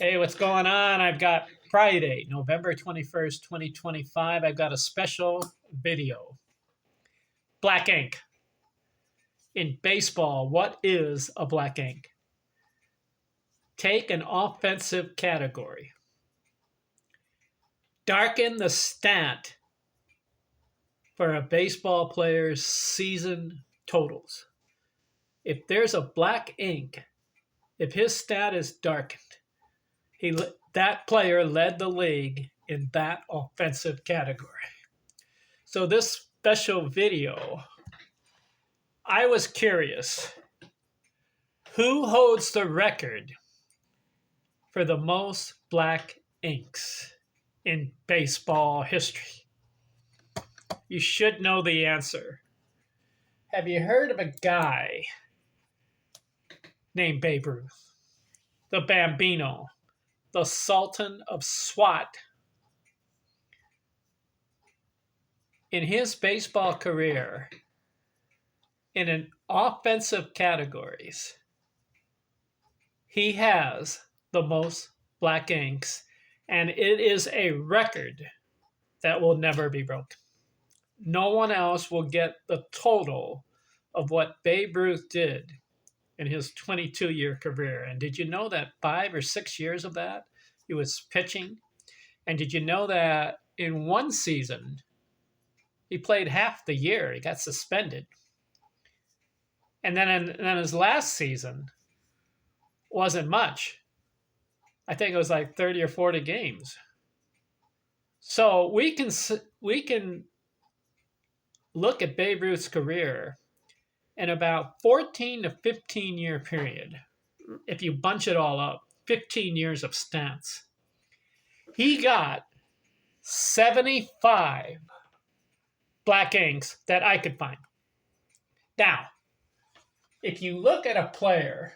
Hey, what's going on? I've got Friday, November 21st, 2025. I've got a special video. Black ink. In baseball, what is a black ink? Take an offensive category. Darken the stat for a baseball player's season totals. If there's a black ink, if his stat is darkened, that player led the league in that offensive category. So this special video, I was curious, who holds the record for the most black inks in baseball history? You should know the answer. Have you heard of a guy named Babe Ruth, the Bambino, the Sultan of SWAT? In his baseball career, in an offensive categories, he has the most black inks, and it is a record that will never be broken. No one else will get the total of what Babe Ruth did in his 22-year career. And did you know that 5 or 6 years of that he was pitching? And did you know that in one season he played half the year? He got suspended. And then in his last season wasn't much. I think it was like 30 or 40 games. So we can look at Babe Ruth's career in about 14 to 15 year period. If you bunch it all up, 15 years of stats. He got 75 black inks that I could find. Now, if you look at a player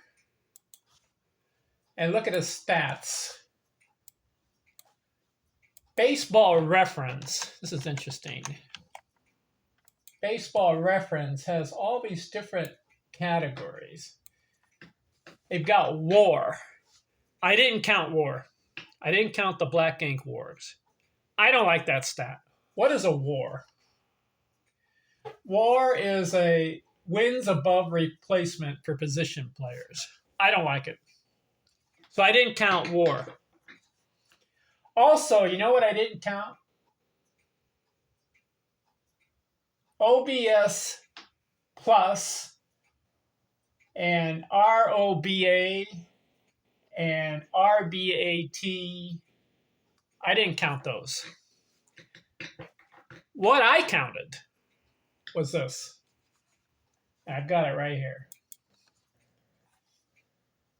and look at his stats, Baseball Reference, this is interesting. Baseball Reference has all these different categories. They've got WAR. I didn't count WAR. I didn't count the black ink wars. I don't like that stat. What is a WAR? WAR is a wins above replacement for position players. I don't like it. So I didn't count WAR. Also, you know what I didn't count? OBS plus and ROBA and RBAT. I didn't count those. What I counted was this. I've got it right here.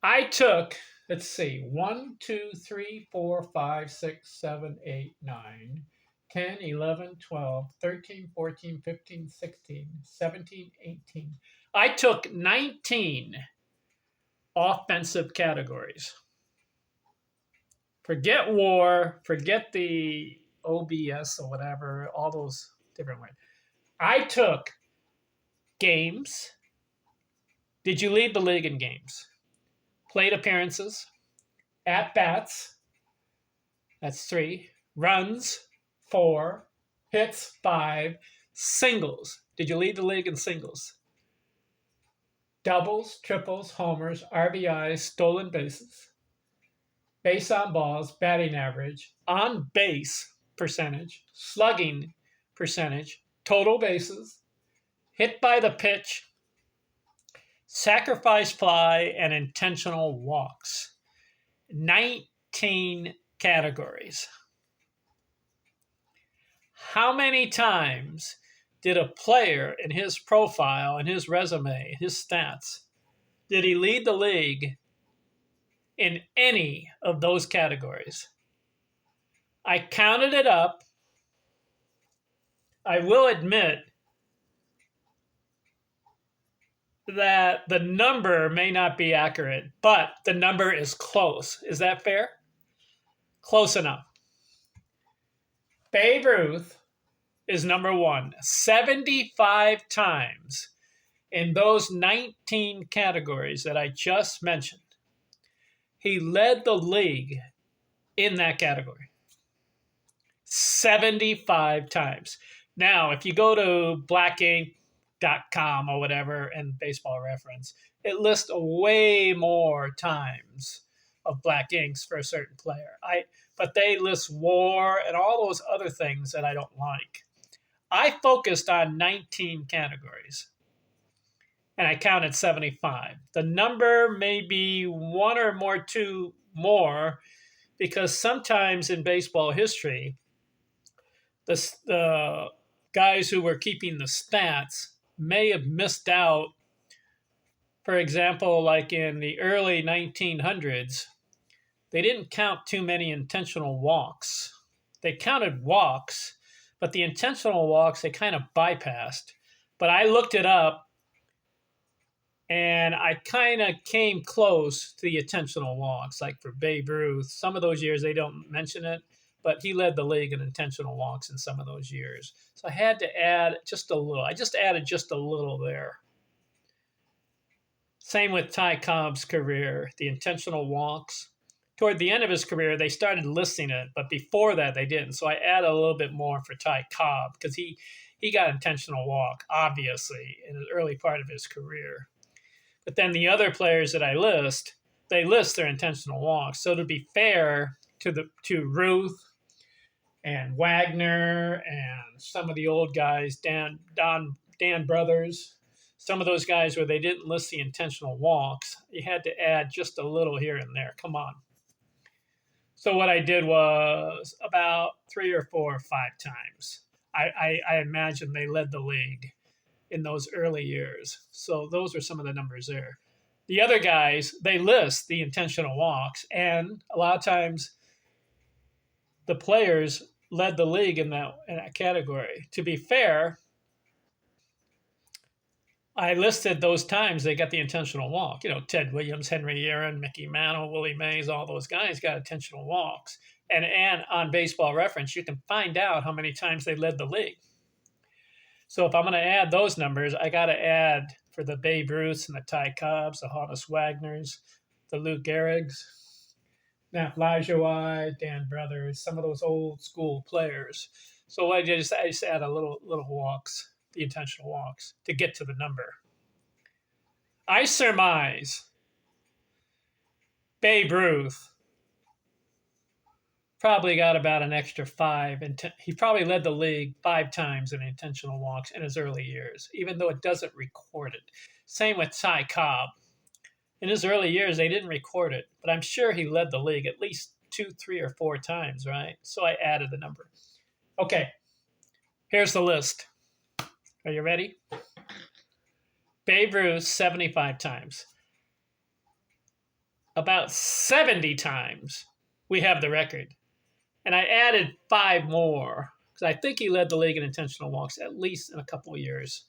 I took, let's see, 1, 2, 3, 4, 5, 6, 7, 8, 9, 10, 11, 12, 13, 14, 15, 16, 17, 18. I took 19 offensive categories. Forget WAR, forget the OBS or whatever, all those different ones. I took games. Did you lead the league in games? Plate appearances, at-bats, that's 3, runs, 4, hits, 5, singles. Did you lead the league in singles? Doubles, triples, homers, RBIs, stolen bases, base on balls, batting average, on base percentage, slugging percentage, total bases, hit by the pitch, sacrifice fly, and intentional walks. 19 categories. How many times did a player in his profile, in his resume, his stats, did he lead the league in any of those categories? I counted it up. I will admit that the number may not be accurate, but the number is close. Is that fair? Close enough. Babe Ruth is number 1, 75 times in those 19 categories that I just mentioned. He led the league in that category 75 times. Now, if you go to blackink.com or whatever and Baseball Reference, it lists way more times of black inks for a certain player. But they list WAR and all those other things that I don't like. I focused on 19 categories and I counted 75. The number may be one or more, two more, because sometimes in baseball history, the guys who were keeping the stats may have missed out. For example, like in the early 1900s, they didn't count too many intentional walks. They counted walks, but the intentional walks they kind of bypassed. But I looked it up and I kind of came close to the intentional walks, like for Babe Ruth. Some of those years they don't mention it, but he led the league in intentional walks in some of those years. So I had to add just a little. I just added just a little there. Same with Ty Cobb's career, the intentional walks. Toward the end of his career, they started listing it, but before that, they didn't. So I added a little bit more for Ty Cobb because he got intentional walk, obviously, in the early part of his career. But then the other players that I list, they list their intentional walks. So to be fair to Ruth and Wagner and some of the old guys, Dan Brothers, some of those guys where they didn't list the intentional walks, you had to add just a little here and there. Come on. So what I did was about 3 or 4 or 5 times. I imagine they led the league in those early years. So those are some of the numbers there. The other guys, they list the intentional walks, and a lot of times the players led the league in that category. To be fair, I listed those times they got the intentional walk. You know, Ted Williams, Henry Aaron, Mickey Mantle, Willie Mays, all those guys got intentional walks. And on Baseball Reference, you can find out how many times they led the league. So if I'm going to add those numbers, I got to add for the Babe Ruths and the Ty Cobbs, the Honus Wagners, the Lou Gehrigs, Nat Lajoie, Dan Brothers, some of those old school players. So I just add a little walks, the intentional walks, to get to the number. I surmise Babe Ruth probably got about an extra 5. He probably led the league 5 times in intentional walks in his early years, even though it doesn't record it. Same with Ty Cobb. In his early years, they didn't record it, but I'm sure he led the league at least 2, 3, or 4 times, right? So I added the number. Okay, here's the list. Are you ready? Babe Ruth, 75 times. About 70 times we have the record. And I added 5 more because I think he led the league in intentional walks at least in a couple of years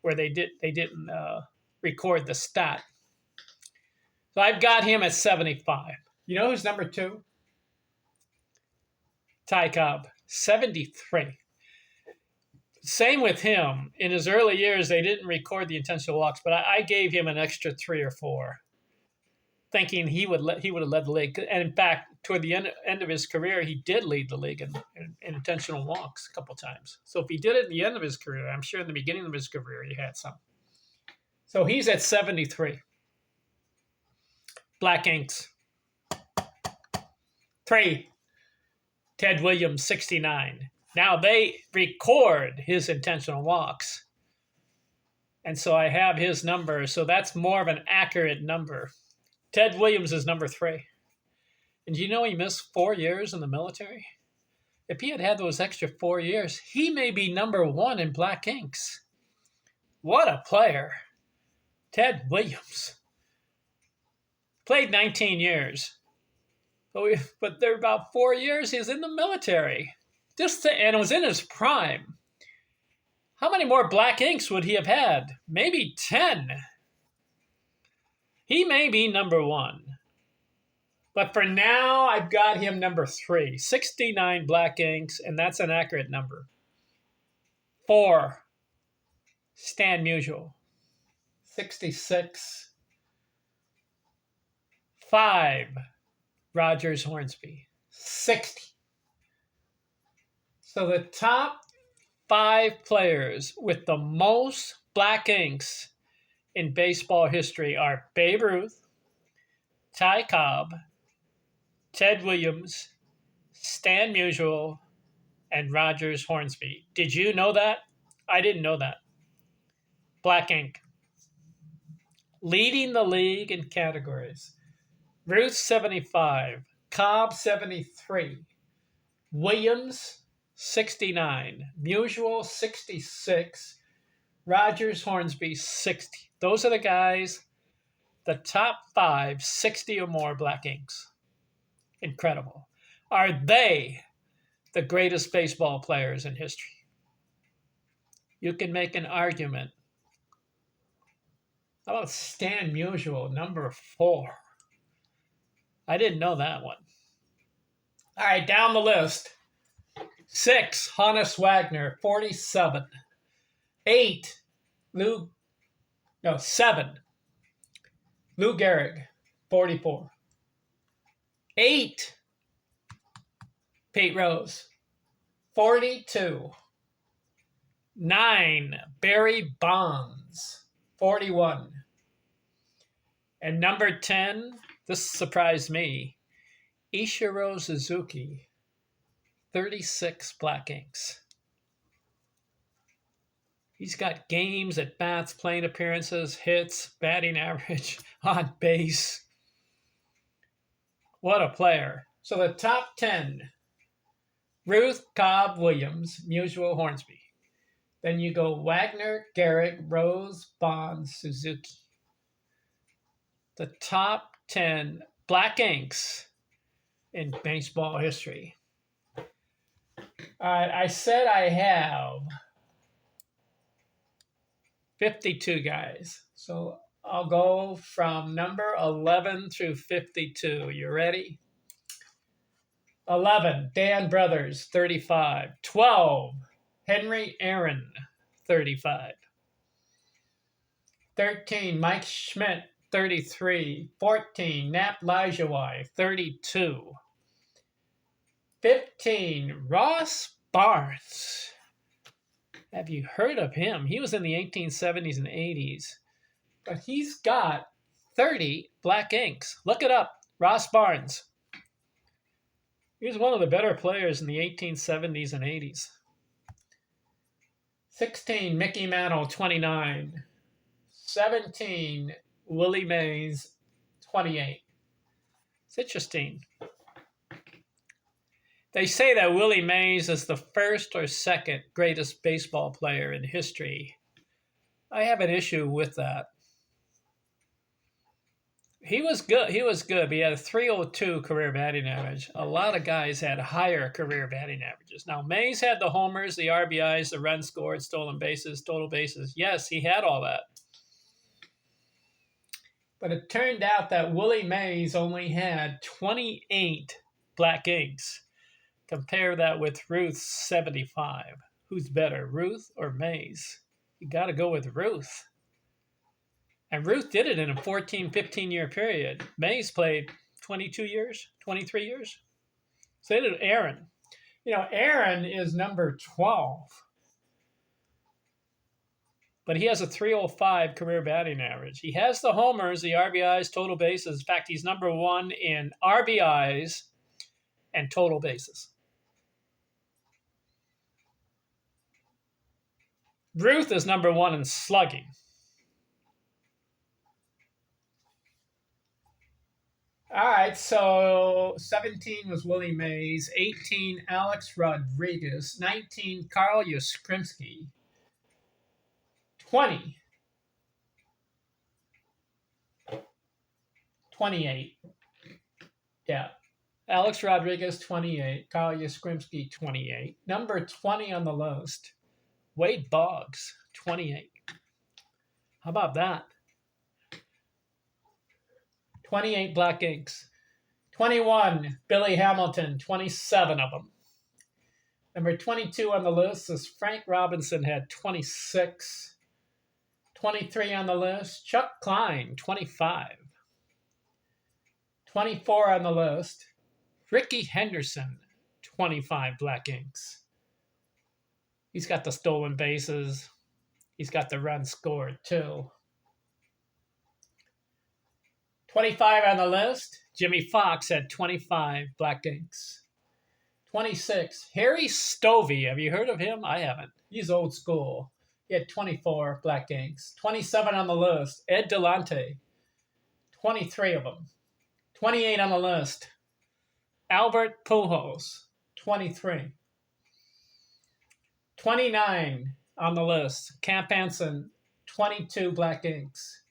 where they didn't record the stat. So I've got him at 75. You know who's number 2? Ty Cobb, 73. Same with him. In his early years, they didn't record the intentional walks, but I gave him an extra 3 or 4, thinking he would have led the league. And in fact, toward the end of his career, he did lead the league in intentional walks a couple times. So if he did it at the end of his career, I'm sure in the beginning of his career, he had some. So he's at 73. Black Inks. 3. Ted Williams, 69. Now they record his intentional walks. And so I have his number. So that's more of an accurate number. Ted Williams is number 3. And you know he missed 4 years in the military? If he had those extra 4 years, he may be number 1 in Black Inks. What a player. Ted Williams. Played 19 years. But there about 4 years he was in the military. And it was in his prime. How many more Black Inks would he have had? Maybe 10. He may be number 1. But for now, I've got him number 3. 69 Black Inks, and that's an accurate number. 4. Stan Musial. 66. 5. Rogers Hornsby, 60. So the top 5 players with the most black inks in baseball history are Babe Ruth, Ty Cobb, Ted Williams, Stan Musial, and Rogers Hornsby. Did you know that? I didn't know that. Black ink. Leading the league in categories. Ruth 75, Cobb 73, Williams 69, Musial 66, Rogers Hornsby 60. Those are the guys, the top 5, 60 or more black inks. Incredible. Are they the greatest baseball players in history? You can make an argument. How about Stan Musial, number 4? I didn't know that one. All right, down the list. 6, Honus Wagner, 47. 7, Lou Gehrig, 44. 8, Pete Rose, 42. 9, Barry Bonds, 41. And number 10, this surprised me, Ichiro Suzuki, 36 black inks. He's got games, at bats, plate appearances, hits, batting average, on base. What a player. So the top 10, Ruth, Cobb, Williams, Musial, Hornsby. Then you go Wagner, Gehrig, Rose, Bonds, Suzuki. The top 10 black inks in baseball history. All right, I said I have 52 guys. So I'll go from number 11 through 52. You ready? 11, Dan Brothers, 35. 12, Henry Aaron, 35. 13, Mike Schmidt, 33. 14, Nap Lajoie, 32. 15, Ross Barnes. Have you heard of him? He was in the 1870s and 80s. But he's got 30 black inks. Look it up. Ross Barnes. He was one of the better players in the 1870s and 80s. 16, Mickey Mantle, 29. 17, Willie Mays, 28. It's interesting. They say that Willie Mays is the first or second greatest baseball player in history. I have an issue with that. He was good. He had a 302 career batting average. A lot of guys had higher career batting averages. Now, Mays had the homers, the RBIs, the runs scored, stolen bases, total bases. Yes, he had all that. But it turned out that Willie Mays only had 28 black inks. Compare that with Ruth's 75. Who's better, Ruth or Mays? You got to go with Ruth. And Ruth did it in a 14, 15-year period. Mays played 22 years, 23 years. So did Aaron. Aaron is number 12. But he has a 305 career batting average. He has the homers, the RBIs, total bases. In fact, he's number 1 in RBIs and total bases. Ruth is number 1 in slugging. All right, so 17 was Willie Mays, 18, Alex Rodriguez, 19, Carl Yastrzemski, 20, 28. Yeah, Alex Rodriguez, 28, Carl Yastrzemski, 28. Number 20 on the list, Wade Boggs, 28. How about that? 28 black inks. 21, Billy Hamilton, 27 of them. Number 22 on the list is Frank Robinson, had 26. 23 on the list, Chuck Klein, 25. 24 on the list, Ricky Henderson, 25 Black Inks. He's got the stolen bases. He's got the runs scored too. 25 on the list, Jimmy Fox had 25 Black Inks. 26, Harry Stovey. Have you heard of him? I haven't. He's old school. He had 24 Black Inks. 27 on the list, Ed Delante. 23 of them. 28 on the list, Albert Pujols. 23. 29 on the list, Camp Anson. 22 Black Inks.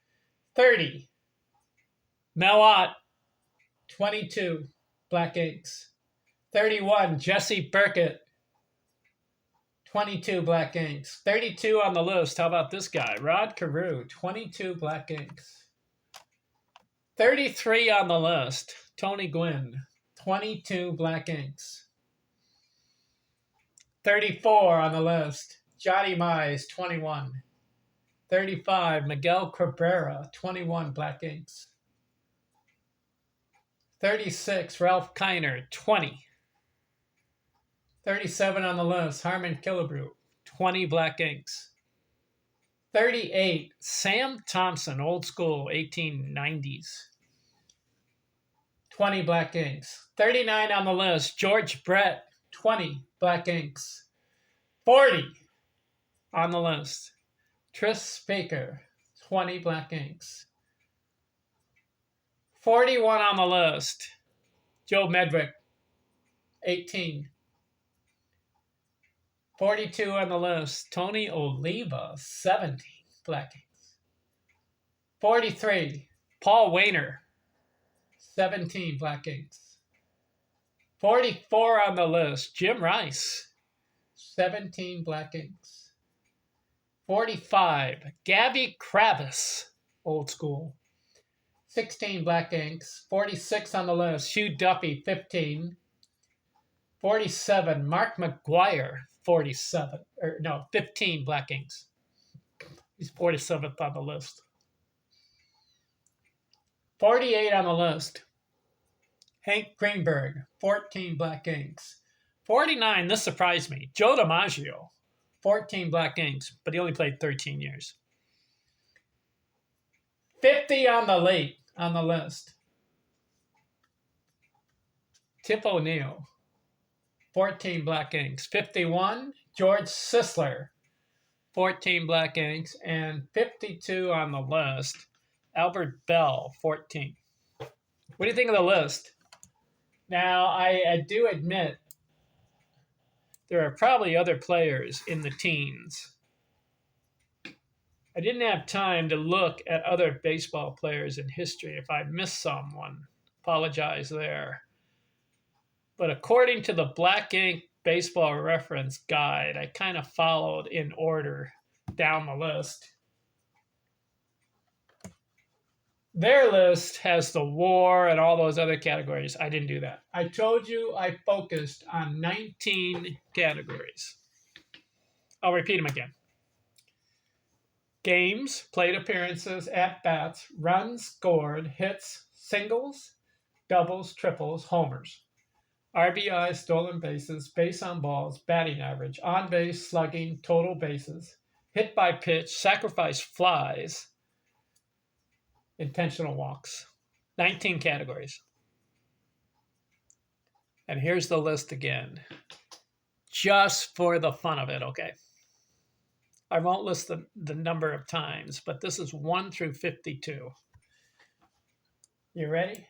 30, Mel Ott. 22 Black Inks. 31, Jesse Burkett. 22 Black Inks. 32 on the list. How about this guy? Rod Carew. 22 Black Inks. 33 on the list. Tony Gwynn. 22 Black Inks. 34 on the list. Johnny Mize. 21. 35, Miguel Cabrera. 21 Black Inks. 36, Ralph Kiner. 20. 37 on the list, Harmon Killebrew, 20 Black Inks. 38, Sam Thompson, old school, 1890s, 20 Black Inks. 39 on the list, George Brett, 20 Black Inks. 40 on the list, Tris Baker, 20 Black Inks. 41 on the list, Joe Medwick, 18. 42 on the list, Tony Oliva, 17 Black Inks. 43, Paul Wainer, 17 Black Inks. 44 on the list, Jim Rice, 17 Black Inks. 45, Gabby Kravis, old school, 16 Black Inks. 46 on the list, Hugh Duffy, 15. 47, Mark McGuire, 15 Black Inks. He's 47th on the list. 48 on the list, Hank Greenberg, 14 Black Inks. 49, this surprised me, Joe DiMaggio, 14 Black Inks, but he only played 13 years. 50 on the list, Tip O'Neill, 14 Black Inks. 51, George Sisler, 14 Black Inks. And 52 on the list, Albert Bell, 14. What do you think of the list? Now, I do admit there are probably other players in the teens. I didn't have time to look at other baseball players in history. If I missed someone, apologize there. But according to the Black Ink Baseball Reference Guide, I kind of followed in order down the list. Their list has the WAR and all those other categories. I didn't do that. I told you I focused on 19 categories. I'll repeat them again. Games, plate appearances, at-bats, runs scored, hits, singles, doubles, triples, homers. RBI, stolen bases, base on balls, batting average, on base, slugging, total bases, hit by pitch, sacrifice flies, intentional walks. 19 categories. And here's the list again, just for the fun of it, okay? I won't list the number of times, but this is 1 through 52. You ready?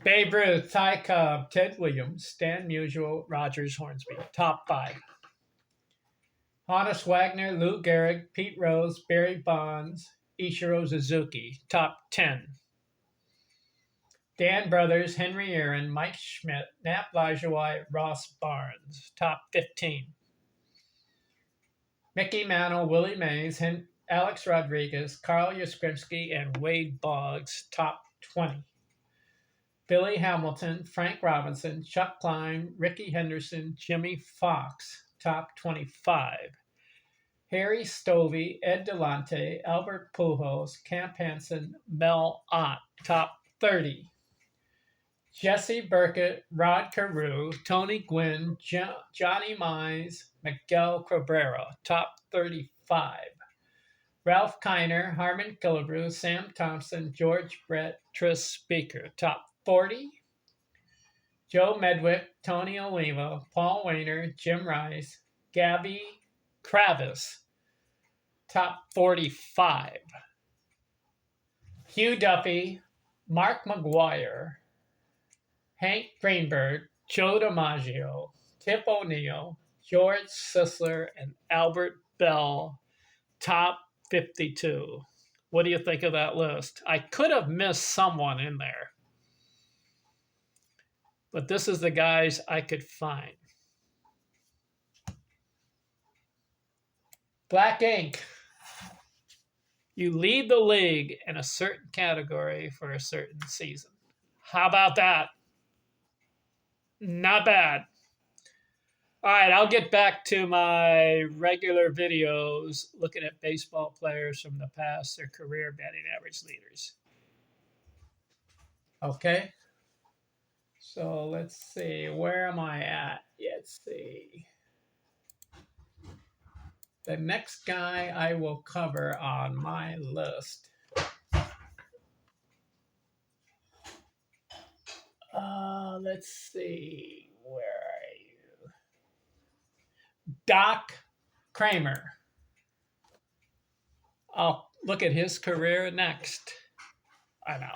Babe Ruth, Ty Cobb, Ted Williams, Stan Musial, Rogers Hornsby. Top 5. Honus Wagner, Lou Gehrig, Pete Rose, Barry Bonds, Ichiro Suzuki. Top 10. Dan Brothers, Henry Aaron, Mike Schmidt, Nat Lajoie, Ross Barnes. Top 15. Mickey Mantle, Willie Mays, Alex Rodriguez, Carl Yastrzemski, and Wade Boggs. Top 20. Billy Hamilton, Frank Robinson, Chuck Klein, Ricky Henderson, Jimmy Fox, top 25. Harry Stovey, Ed Delonte, Albert Pujols, Camp Hansen, Mel Ott, top 30. Jesse Burkett, Rod Carew, Tony Gwynn, Johnny Mize, Miguel Cabrera, top 35. Ralph Kiner, Harmon Killebrew, Sam Thompson, George Brett, Tris Speaker, top 40. Joe Medwick, Tony Oliva, Paul Wainer, Jim Rice, Gabby Kravis, top 45. Hugh Duffy, Mark McGuire, Hank Greenberg, Joe DiMaggio, Tip O'Neill, George Sisler, and Albert Bell, top 52. What do you think of that list? I could have missed someone in there, but this is the guys I could find. Black ink. You lead the league in a certain category for a certain season. How about that? Not bad. All right, I'll get back to my regular videos looking at baseball players from the past, their career batting average leaders. Okay. So let's see, where am I at? Let's see. The next guy I will cover on my list. Let's see, where are you? Doc Kramer. I'll look at his career next. I know.